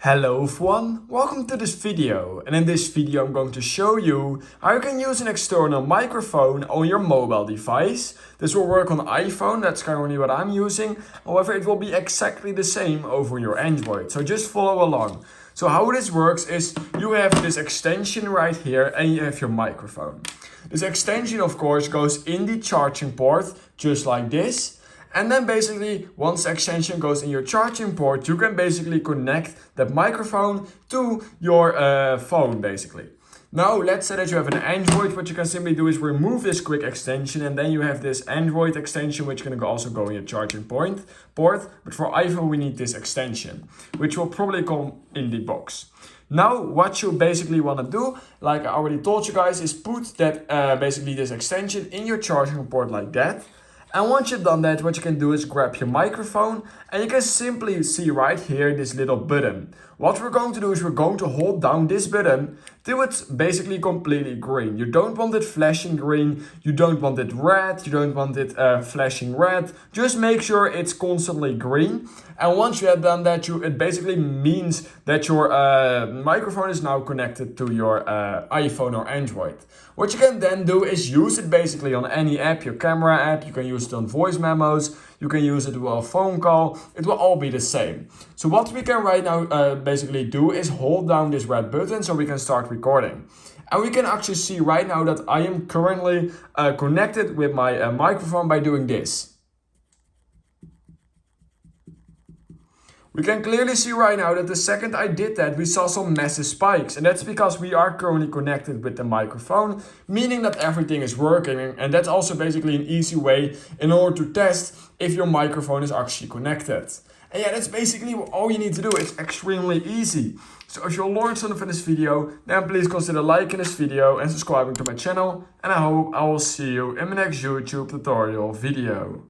Hello everyone, welcome to this video, and in this video I'm going to show you how you can use an external microphone on your mobile device. This will work on iPhone, that's currently what I'm using. However, it will be exactly the same over your Android, so just follow along. So how this works is you have this extension right here and you have your microphone. This extension of course goes in the charging port just like this. And then basically, once the extension goes in your charging port, you can basically connect that microphone to your phone basically. Now, let's say that you have an Android. What you can simply do is remove this quick extension, and then you have this Android extension, which can also go in your charging port. But for iPhone, we need this extension, which will probably come in the box. Now, what you basically want to do, like I already told you guys, is put that basically this extension in your charging port like that. And once you've done that, what you can do is grab your microphone and you can simply see right here this little button. What we're going to do is we're going to hold down this button till it's basically completely green. You don't want it flashing green, you don't want it red, you don't want it flashing red. Just make sure it's constantly green. And once you have done that, it basically means that your microphone is now connected to your iPhone or Android. What you can then do is use it basically on any app, your camera app, you can use it on voice memos, you can use it with a phone call, it will all be the same. So what we can right now basically do is hold down this red button so we can start recording. And we can actually see right now that I am currently connected with my microphone by doing this. We can clearly see right now that the second I did that, we saw some massive spikes. And that's because we are currently connected with the microphone, meaning that everything is working. And that's also basically an easy way in order to test if your microphone is actually connected. And yeah, that's basically all you need to do. It's extremely easy. So if you learned something from this video, then please consider liking this video and subscribing to my channel. And I hope I will see you in my next YouTube tutorial video.